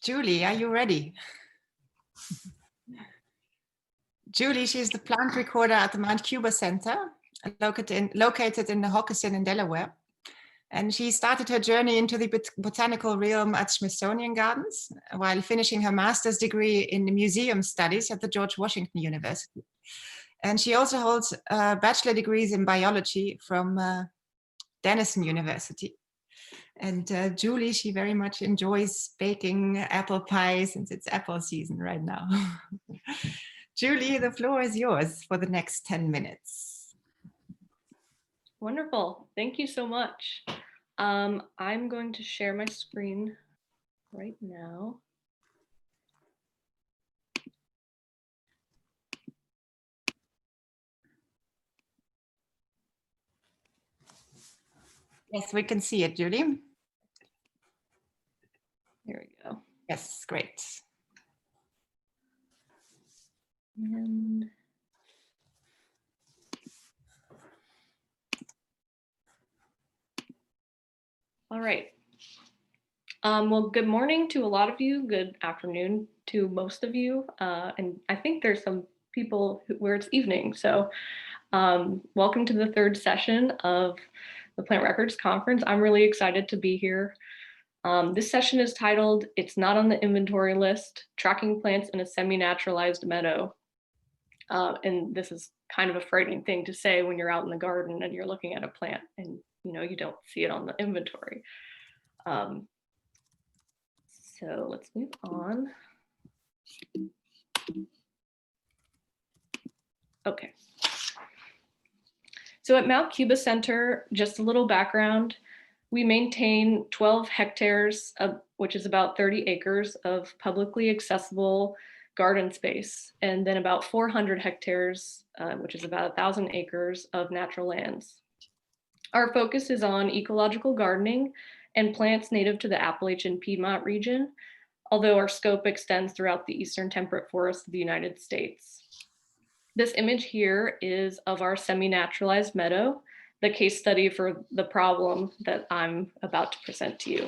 Julie, are you ready? Julie, she's the plant recorder at the Mount Cuba Center, located in the Hockessin in Delaware. And she started her journey into the botanical realm at Smithsonian Gardens while finishing her master's degree in museum studies at the George Washington University. And she also holds bachelor degrees in biology from Denison University. And Julie, she very much enjoys baking apple pie since it's apple season right now. Julie, the floor is yours for the next 10 minutes. Wonderful. Thank you so much. I'm going to share my screen right now. Yes, we can see it, Julie. Here we go. Yes, great. And all right. Well, good morning to a lot of you. Good afternoon to most of you. And I think there's some people where it's evening. So welcome to the third session of the Plant Records Conference. I'm really excited to be here. This session is titled, "It's Not on the Inventory List, Tracking Plants in a Semi-Naturalized Meadow." And this is kind of a frightening thing to say when you're out in the garden and you're looking at a plant and you don't see it on the inventory. So let's move on. Okay. So at Mount Cuba Center, just a little background, we maintain 12 hectares, which is about 30 acres of publicly accessible garden space, and then about 400 hectares, which is about 1,000 acres of natural lands. Our focus is on ecological gardening and plants native to the Appalachian Piedmont region, although our scope extends throughout the eastern temperate forests of the United States. This image here is of our semi-naturalized meadow, the case study for the problem that I'm about to present to you.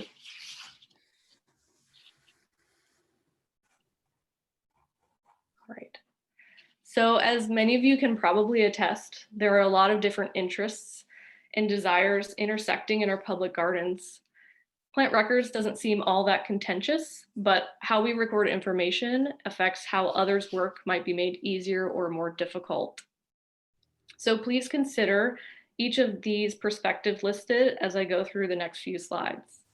All right. So as many of you can probably attest, there are a lot of different interests and desires intersecting in our public gardens. Plant records doesn't seem all that contentious, but how we record information affects how others' work might be made easier or more difficult. So please consider each of these perspectives listed as I go through the next few slides.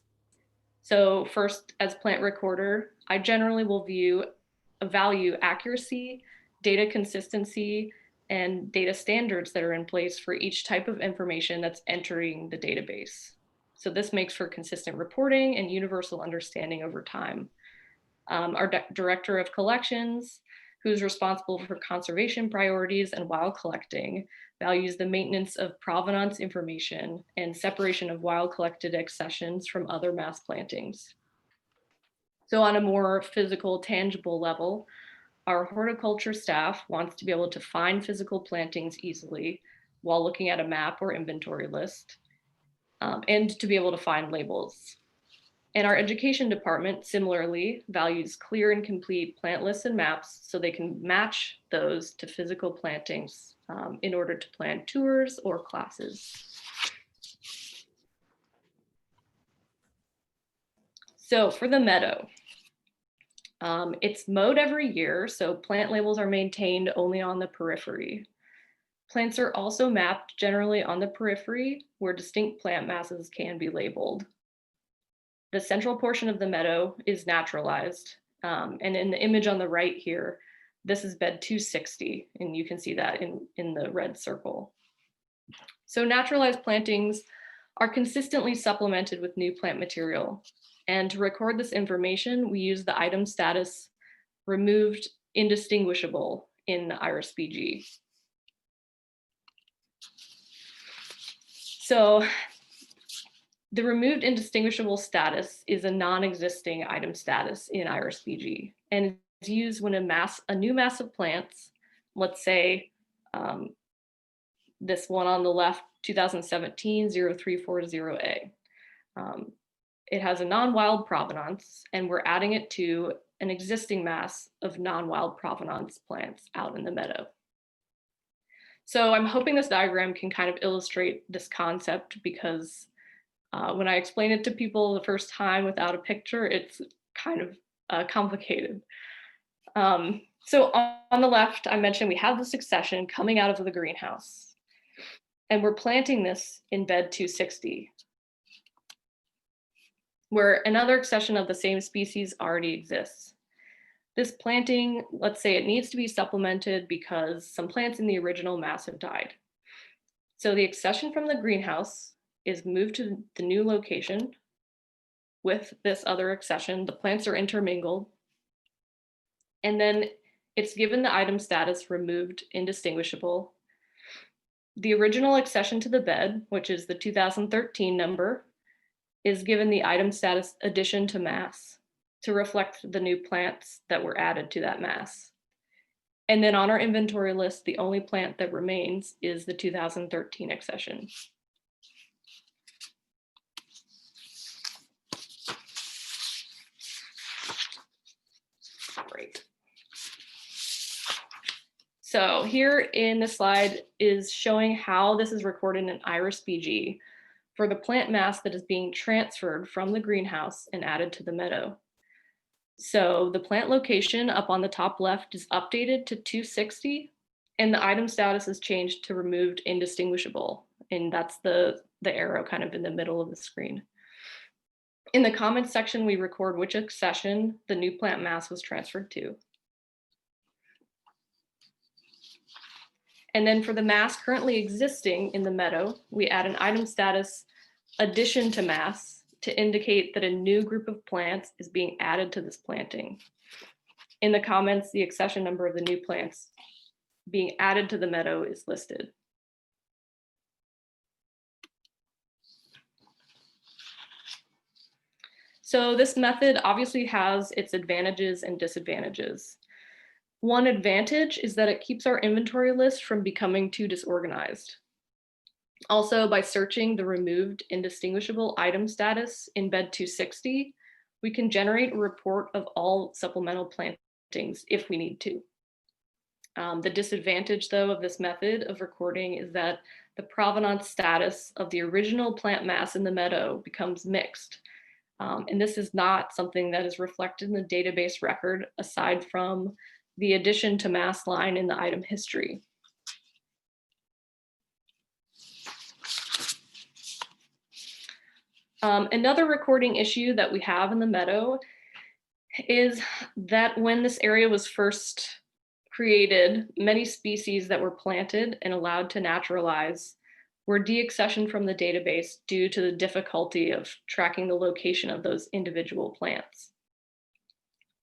So first, as plant recorder, I generally will value accuracy, data consistency, and data standards that are in place for each type of information that's entering the database. So this makes for consistent reporting and universal understanding over time. Our director of collections, who's responsible for conservation priorities and wild collecting, values the maintenance of provenance information and separation of wild collected accessions from other mass plantings. So on a more physical, tangible level, our horticulture staff wants to be able to find physical plantings easily while looking at a map or inventory list, and to be able to find labels. And our education department similarly values clear and complete plant lists and maps so they can match those to physical plantings in order to plan tours or classes. So for the meadow, it's mowed every year, so plant labels are maintained only on the periphery. Plants are also mapped generally on the periphery where distinct plant masses can be labeled. The central portion of the meadow is naturalized. And in the image on the right here, this is bed 260, and you can see that in the red circle. So naturalized plantings are consistently supplemented with new plant material. And to record this information, we use the item status removed indistinguishable in the IRIS-BG. So the removed indistinguishable status is a non-existing item status in IRIS-BG, and it's used when a new mass of plants, let's say this one on the left, 2017 0340A. It has a non-wild provenance, and we're adding it to an existing mass of non-wild provenance plants out in the meadow. So I'm hoping this diagram can kind of illustrate this concept, because when I explain it to people the first time without a picture, it's kind of complicated. So on the left, I mentioned we have the succession coming out of the greenhouse, and we're planting this in bed 260, where another accession of the same species already exists. This planting, let's say it needs to be supplemented because some plants in the original mass have died. So the accession from the greenhouse is moved to the new location with this other accession. The plants are intermingled, and then it's given the item status removed indistinguishable. The original accession to the bed, which is the 2013 number, is given the item status addition to mass to reflect the new plants that were added to that mass. And then on our inventory list, the only plant that remains is the 2013 accession. Great. So here in the slide is showing how this is recorded in IRIS-BG for the plant mass that is being transferred from the greenhouse and added to the meadow. So the plant location up on the top left is updated to 260, and the item status is changed to removed indistinguishable. And that's the arrow kind of in the middle of the screen. In the comments section, we record which accession the new plant mass was transferred to. And then for the mass currently existing in the meadow, we add an item status addition to mass to indicate that a new group of plants is being added to this planting. In the comments, the accession number of the new plants being added to the meadow is listed. So this method obviously has its advantages and disadvantages. One advantage is that it keeps our inventory list from becoming too disorganized. Also, by searching the removed indistinguishable item status in bed 260, we can generate a report of all supplemental plantings if we need to. The disadvantage, though, of this method of recording is that the provenance status of the original plant mass in the meadow becomes mixed. And this is not something that is reflected in the database record aside from the addition to mass line in the item history. Another recording issue that we have in the meadow is that when this area was first created, many species that were planted and allowed to naturalize were deaccessioned from the database due to the difficulty of tracking the location of those individual plants.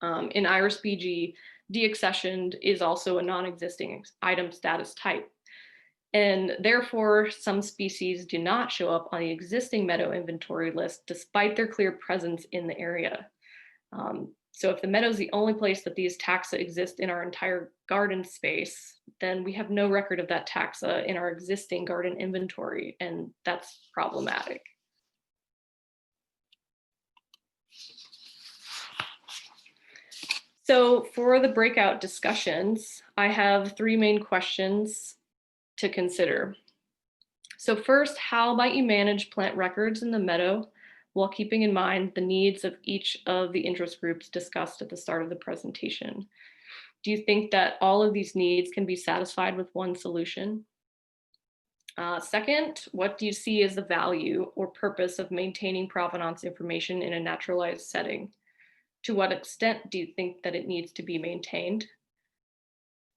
In IRIS-BG, deaccessioned is also a non-existing item status type. And therefore, some species do not show up on the existing meadow inventory list despite their clear presence in the area. So if the meadow is the only place that these taxa exist in our entire garden space, then we have no record of that taxa in our existing garden inventory, and that's problematic. So for the breakout discussions, I have three main questions to consider. So first, how might you manage plant records in the meadow while keeping in mind the needs of each of the interest groups discussed at the start of the presentation? Do you think that all of these needs can be satisfied with one solution? Second, what do you see as the value or purpose of maintaining provenance information in a naturalized setting? To what extent do you think that it needs to be maintained?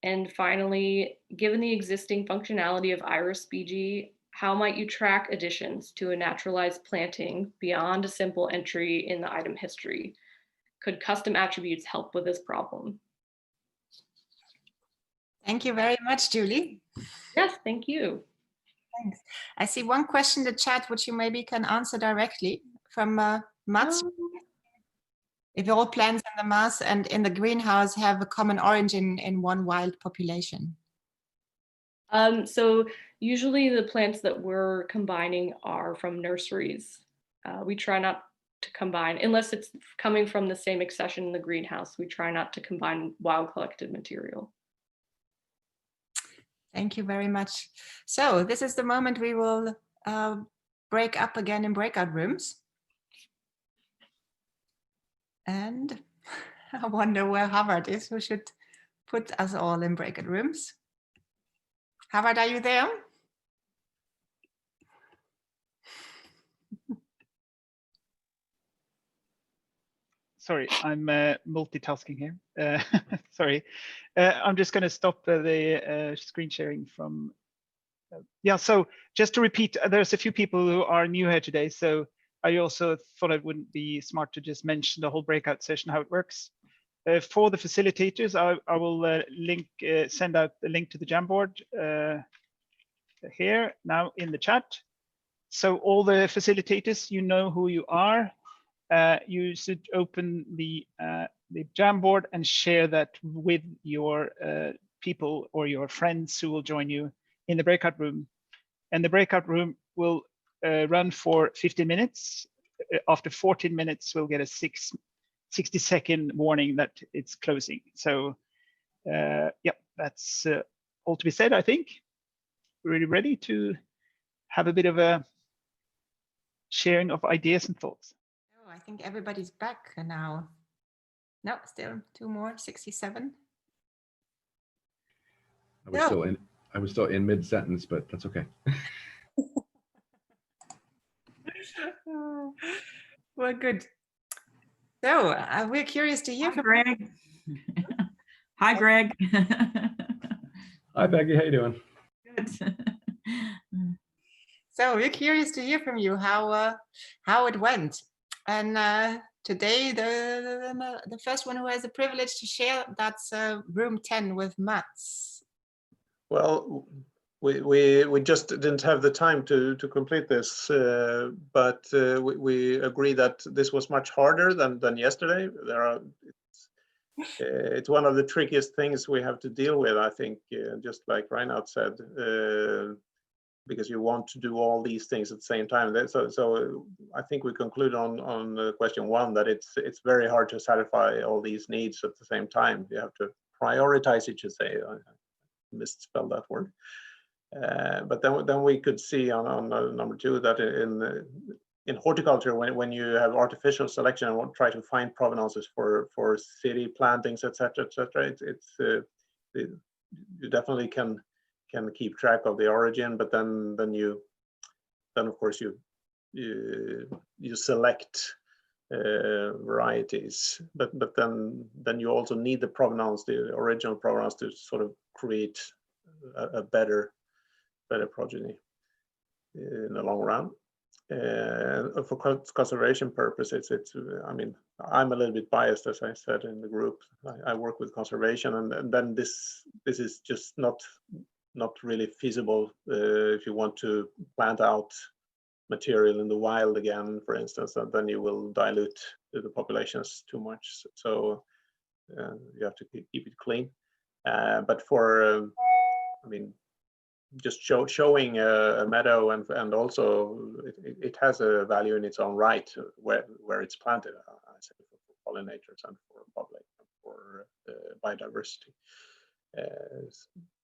And finally, given the existing functionality of IRIS-BG, how might you track additions to a naturalized planting beyond a simple entry in the item history? Could custom attributes help with this problem? Thank you very much, Julie. Yes, thank you. Thanks. I see one question in the chat, which you maybe can answer directly from Mats. If all plants in the mass and in the greenhouse have a common origin in one wild population? So usually the plants that we're combining are from nurseries. We try not to combine, unless it's coming from the same accession in the greenhouse. We try not to combine wild collected material. Thank you very much. So this is the moment we will break up again in breakout rooms. And I wonder where Havard is, who should put us all in breakout rooms. Havard, are you there? Sorry, I'm multitasking here. Sorry, I'm just going to stop the screen sharing from. Yeah, so just to repeat, there's a few people who are new here today, so I also thought it wouldn't be smart to just mention the whole breakout session, how it works. For the facilitators, I will send out the link to the Jamboard here now in the chat. So all the facilitators, you know who you are. You should open the Jamboard and share that with your people or your friends who will join you in the breakout room. And the breakout room will run for 15 minutes. After 14 minutes, we'll get a 60-second warning that it's closing. So yeah, that's all to be said, I think. We're really ready to have a bit of a sharing of ideas and thoughts. Oh, I think everybody's back now. No, still 2 more, 67. I was still in mid-sentence, but that's okay. Well, good. So we're curious to hear from Greg. Hi, Greg. Hi, Peggy. How you doing? Good. So we're curious to hear from you how it went. And today the first one who has the privilege to share, that's room 10 with Mats. Well, we just didn't have the time to complete this, but we agree that this was much harder than yesterday. It's one of the trickiest things we have to deal with, I think, just like Reinhard said, because you want to do all these things at the same time. So I think we conclude on question 1 that it's very hard to satisfy all these needs at the same time. You have to prioritize, it should say. I misspelled that word. But then we could see on number 2 that in horticulture, when you have artificial selection and try to find provenances for city plantings, etc., you definitely can keep track of the origin, but then of course you select varieties, but then you also need the provenance, the original provenance, to sort of create a better progeny in the long run. For conservation purposes, I mean, I'm a little bit biased, as I said in the group. I work with conservation, and then this is just not really feasible if you want to plant out material in the wild again, for instance, and then you will dilute the populations too much. So you have to keep it clean. But for, I mean, just showing a meadow, and also it has a value in its own right where it's planted, I say, for pollinators and for public and for biodiversity.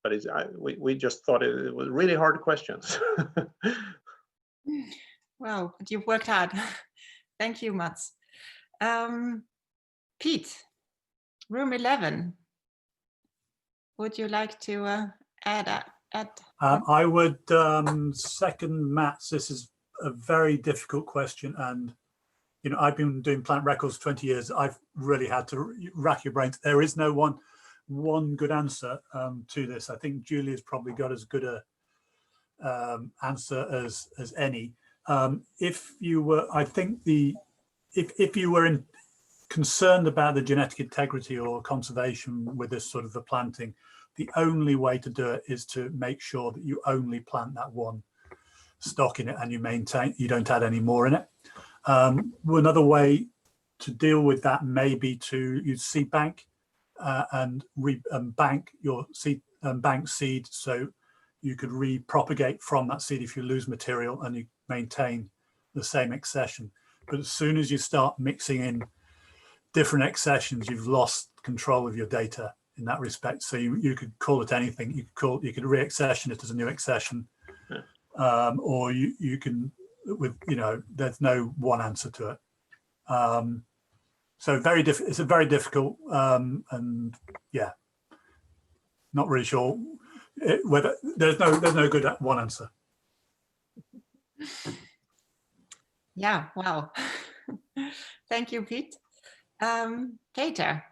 But we just thought it was really hard questions. Wow, but you've worked hard. Thank you, Mats. Pete, room 11. Would you like to add? I would second Mats. This is a very difficult question, and you know, I've been doing plant records 20 years. I've really had to rack your brains. There is no one good answer to this. I think Julia's probably got as good a answer as any. If you were, I think if you were concerned about the genetic integrity or conservation with this sort of the planting, the only way to do it is to make sure that you only plant that one stock in it and you don't add any more in it. Another way to deal with that may be to use seed bank and bank your seed, bank seed, so you could repropagate from that seed if you lose material and you maintain the same accession. But as soon as you start mixing in different accessions, you've lost control of your data in that respect. So you could call it anything. You could re-accession it as a new accession, or you can there's no one answer to it. So it's a very difficult, and yeah, not really sure whether there's no good one answer. Yeah, wow. Thank you, Pete. Peter.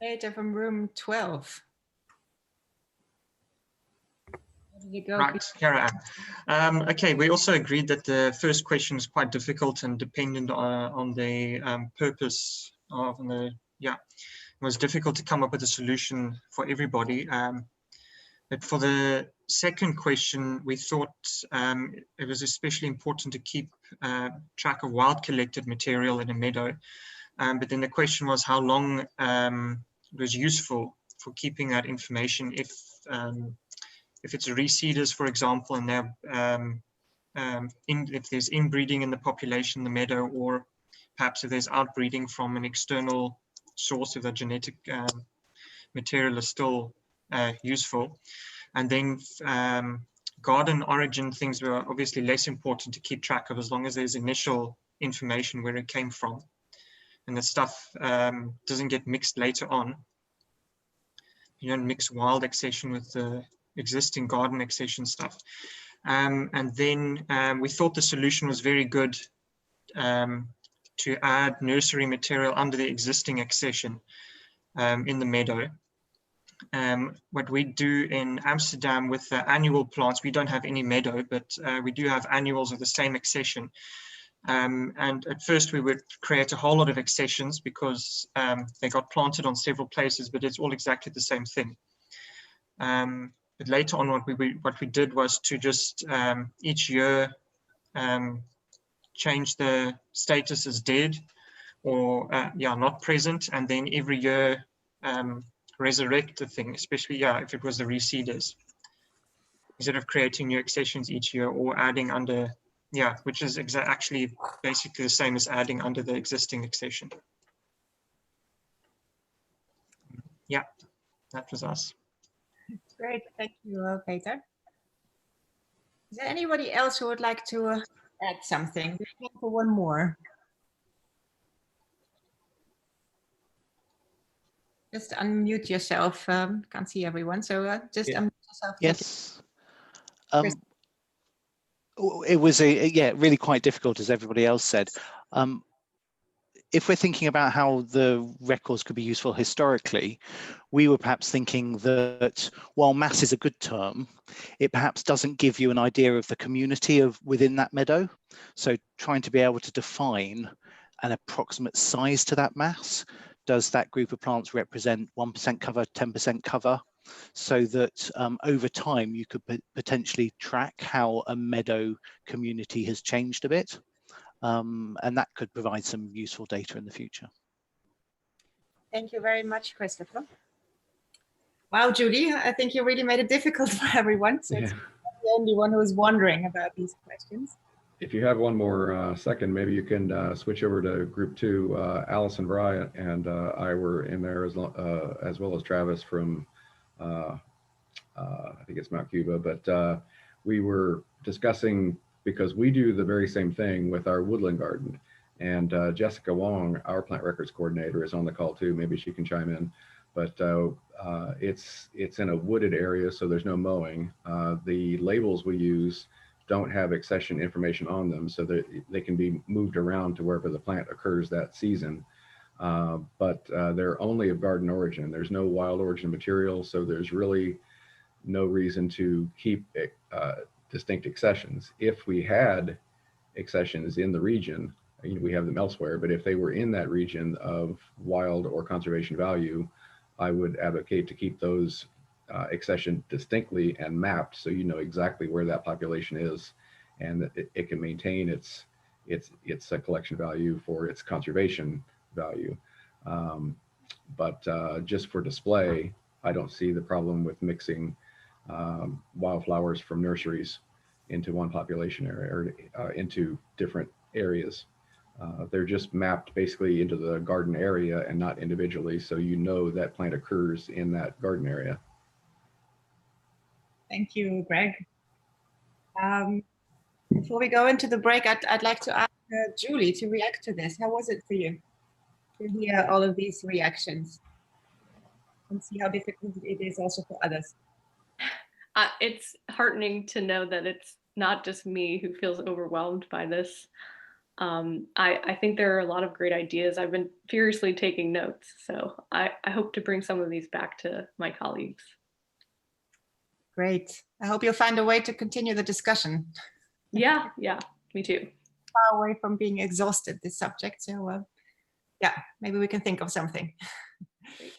Peter from room 12. How did it go? Right, Kara. Okay, we also agreed that the first question is quite difficult and dependent on the purpose of the, it was difficult to come up with a solution for everybody. But for the second question, we thought it was especially important to keep track of wild collected material in a meadow. But then the question was how long it was useful for keeping that information if it's reseeders, for example, and if there's inbreeding in the population, the meadow, or perhaps if there's outbreeding from an external source, if the genetic material is still useful. And then garden origin things were obviously less important to keep track of as long as there's initial information where it came from. And the stuff doesn't get mixed later on. You don't mix wild accession with the existing garden accession stuff. And then we thought the solution was very good to add nursery material under the existing accession in the meadow. What we do in Amsterdam with the annual plants, we don't have any meadow, but we do have annuals of the same accession. And at first we would create a whole lot of accessions because they got planted on several places, but it's all exactly the same thing. But later on, what we did was to just each year change the status as dead or not present, and then every year resurrect the thing, especially if it was the reseeders, instead of creating new accessions each year or adding under, which is actually basically the same as adding under the existing accession. Yeah, that was us. Great, thank you, Peter. Is there anybody else who would like to add something? We have time for one more. Just unmute yourself. Can't see everyone, so just unmute yourself. Yes. It was really quite difficult, as everybody else said. If we're thinking about how the records could be useful historically, we were perhaps thinking that while mass is a good term, it perhaps doesn't give you an idea of the community within that meadow. So trying to be able to define an approximate size to that mass. Does that group of plants represent 1% cover, 10% cover? So that over time you could potentially track how a meadow community has changed a bit. And that could provide some useful data in the future. Thank you very much, Christopher. Wow, Judy, I think you really made it difficult for everyone. So it's the only one who is wondering about these questions. If you have one more second, maybe you can switch over to group 2. Alice and Brian and I were in there as well as Travis from, I think it's Mount Cuba, but we were discussing, because we do the very same thing with our woodland garden. And Jessica Wong, our plant records coordinator, is on the call too. Maybe she can chime in. But it's in a wooded area, so there's no mowing. The labels we use don't have accession information on them, so that they can be moved around to wherever the plant occurs that season. But they're only of garden origin. There's no wild origin material, so there's really no reason to keep distinct accessions. If we had accessions in the region, we have them elsewhere, but if they were in that region of wild or conservation value, I would advocate to keep those accession distinctly and mapped, so you know exactly where that population is, and that it can maintain its collection value for its conservation value. But just for display, I don't see the problem with mixing wildflowers from nurseries into one population area or into different areas. They're just mapped basically into the garden area and not individually, so you know that plant occurs in that garden area. Thank you, Greg. Before we go into the break, I'd like to ask Julie to react to this. How was it for you to hear all of these reactions and see how difficult it is also for others? It's heartening to know that it's not just me who feels overwhelmed by this. I think there are a lot of great ideas. I've been furiously taking notes, so I hope to bring some of these back to my colleagues. Great. I hope you'll find a way to continue the discussion. Yeah, me too. Far away from being exhausted, this subject. So yeah, maybe we can think of something. Great.